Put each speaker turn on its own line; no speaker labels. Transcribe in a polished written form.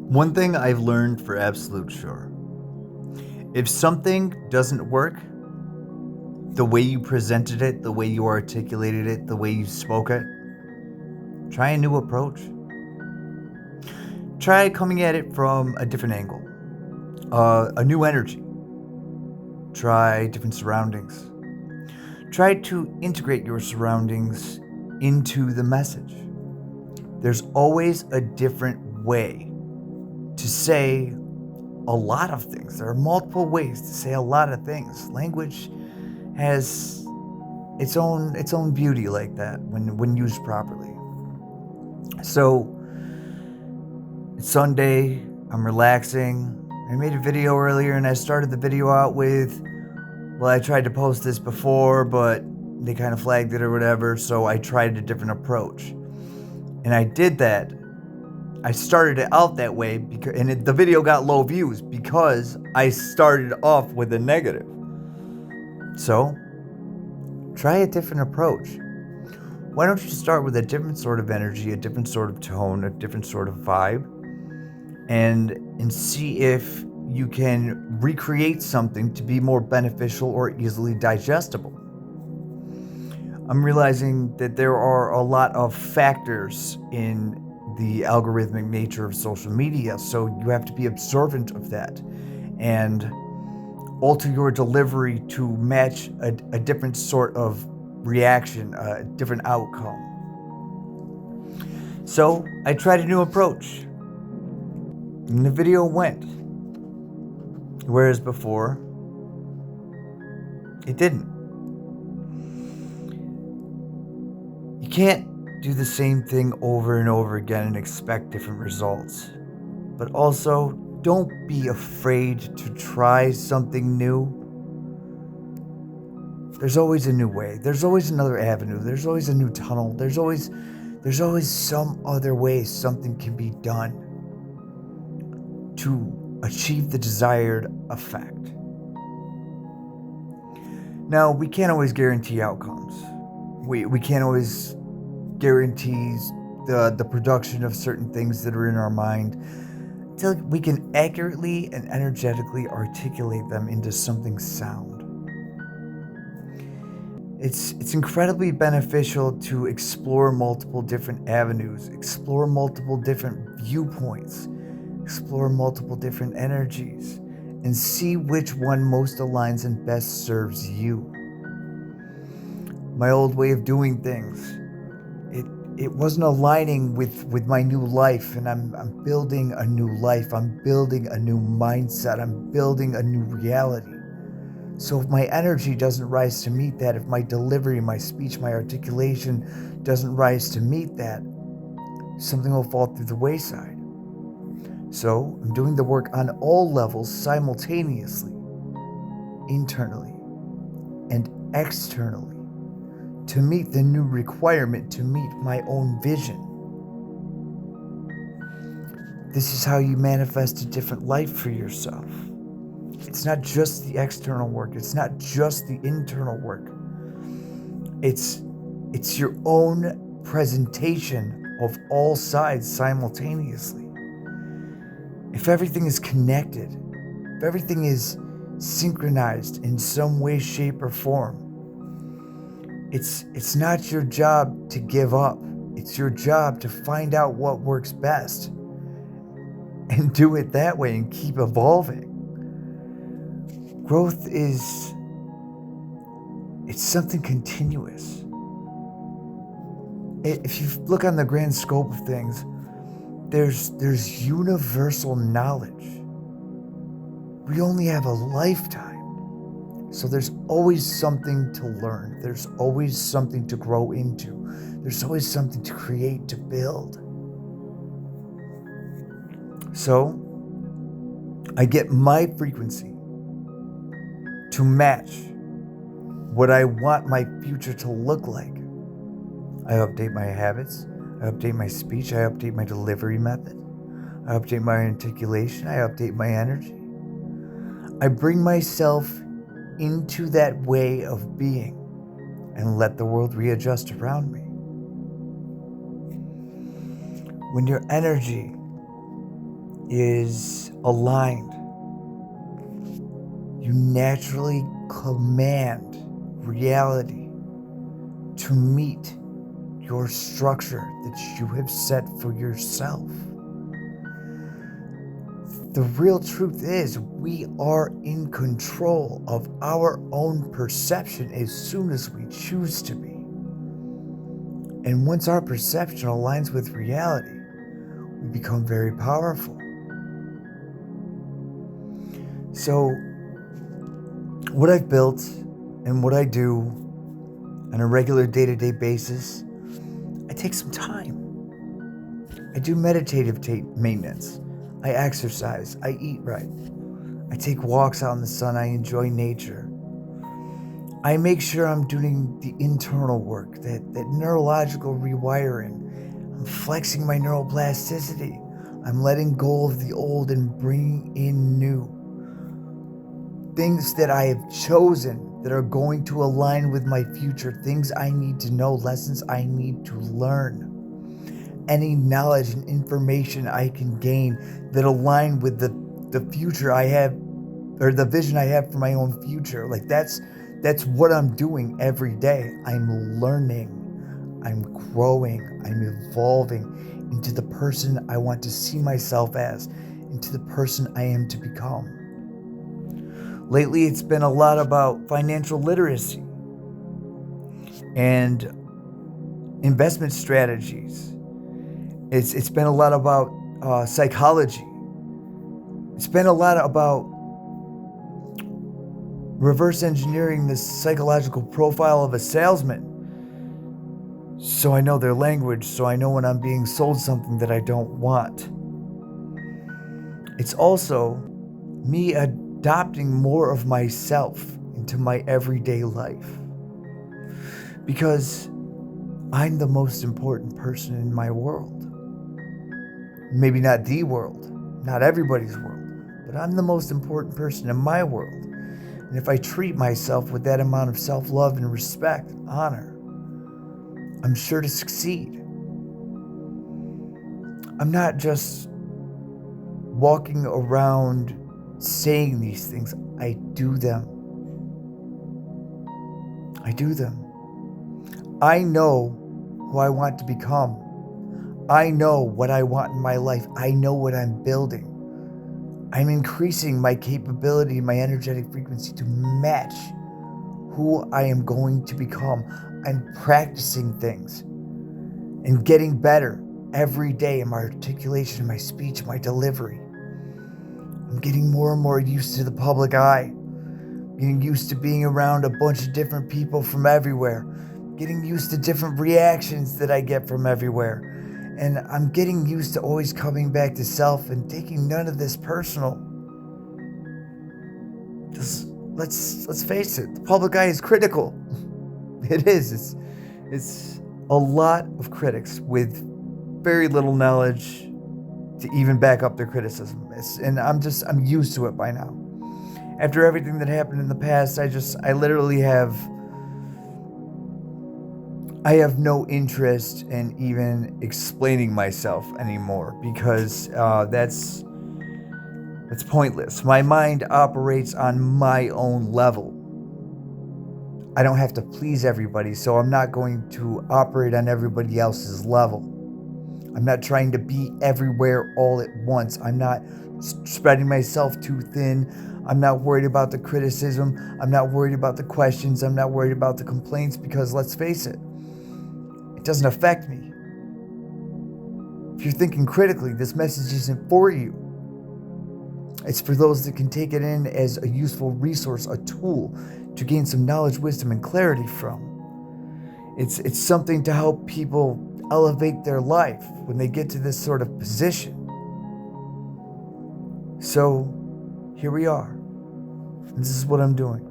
One thing I've learned for absolute sure, if something doesn't work, the way you presented it, the way you articulated it, the way you spoke it, try a new approach. Try coming at it from a different angle, a new energy. Try different surroundings. Try to integrate your surroundings into the message. There's always a different way to say a lot of things. There are multiple ways to say a lot of things. Language has its own beauty like that when used properly. So it's Sunday, I'm relaxing. I made a video earlier and I started the video out with, well, I tried to post this before, but they kind of flagged it or whatever, so I tried a different approach. And I did that. I started it out that way the video got low views because I started off with a negative. So, try a different approach. Why don't you start with a different sort of energy, a different sort of tone, a different sort of vibe, and see if you can recreate something to be more beneficial or easily digestible. I'm realizing that there are a lot of factors in the algorithmic nature of social media, so you have to be observant of that and alter your delivery to match a different sort of reaction, a different outcome. So I tried a new approach, and the video went. Whereas before, it didn't. You can't do the same thing over and over again and expect different results. But also, don't be afraid to try something new. There's always a new way. There's always another avenue. There's always a new tunnel. There's always some other way something can be done to achieve the desired effect. Now, we can't always guarantee outcomes. We can't always guarantee the production of certain things that are in our mind until we can accurately and energetically articulate them into something sound. It's incredibly beneficial to explore multiple different avenues, explore multiple different viewpoints, explore multiple different energies, and see which one most aligns and best serves you. My old way of doing things, it wasn't aligning with my new life, and I'm building a new life. I'm building a new mindset. I'm building a new reality. So if my energy doesn't rise to meet that, if my delivery, my speech, my articulation doesn't rise to meet that, something will fall through the wayside. So I'm doing the work on all levels simultaneously, internally and externally, to meet the new requirement, to meet my own vision. This is how you manifest a different life for yourself. It's not just the external work. It's not just the internal work. It's your own presentation of all sides simultaneously. If everything is connected, if everything is synchronized in some way, shape, or form, it's not your job to give up. It's your job to find out what works best and do it that way and keep evolving. Growth it's something continuous. If you look on the grand scope of things, there's universal knowledge. We only have a lifetime. So there's always something to learn. There's always something to grow into. There's always something to create, to build. So I get my frequency to match what I want my future to look like. I update my habits, I update my speech, I update my delivery method, I update my articulation, I update my energy. I bring myself into that way of being and let the world readjust around me. When your energy is aligned, you naturally command reality to meet your structure that you have set for yourself. The real truth is we are in control of our own perception as soon as we choose to be. And once our perception aligns with reality, we become very powerful. So, what I've built and what I do on a regular day-to-day basis, I take some time. I do meditative maintenance. I exercise. I eat right. I take walks out in the sun. I enjoy nature. I make sure I'm doing the internal work, that neurological rewiring. I'm flexing my neuroplasticity. I'm letting go of the old and bringing in new. Things that I have chosen that are going to align with my future, things I need to know, lessons I need to learn. Any knowledge and information I can gain that align with the future I have, or the vision I have for my own future. Like that's what I'm doing every day. I'm learning, I'm growing, I'm evolving into the person I want to see myself as, into the person I am to become. Lately, it's been a lot about financial literacy and investment strategies. It's been a lot about psychology. It's been a lot about reverse engineering the psychological profile of a salesman, so I know their language, so I know when I'm being sold something that I don't want. It's also me adopting more of myself into my everyday life, because I'm the most important person in my world. Maybe not the world, not everybody's world, but I'm the most important person in my world. And if I treat myself with that amount of self-love and respect, honor, I'm sure to succeed. I'm not just walking around saying these things. I do them. I do them. I know who I want to become. I know what I want in my life. I know what I'm building. I'm increasing my capability, my energetic frequency to match who I am going to become. I'm practicing things and getting better every day in my articulation, my speech, my delivery. I'm getting more and more used to the public eye, getting used to being around a bunch of different people from everywhere, getting used to different reactions that I get from everywhere. And I'm getting used to always coming back to self and taking none of this personal. Just let's face it, the public eye is critical. It is. It's a lot of critics with very little knowledge to even back up their criticism. And I'm used to it by now. After everything that happened in the past, I literally have no interest in even explaining myself anymore, because that's pointless. My mind operates on my own level. I don't have to please everybody, so I'm not going to operate on everybody else's level. I'm not trying to be everywhere all at once. I'm not spreading myself too thin. I'm not worried about the criticism. I'm not worried about the questions. I'm not worried about the complaints, because let's face it, it doesn't affect me. If you're thinking critically, this message isn't for you. It's for those that can take it in as a useful resource, a tool to gain some knowledge, wisdom, and clarity from. It's something to help people elevate their life when they get to this sort of position. So here we are. And this is what I'm doing.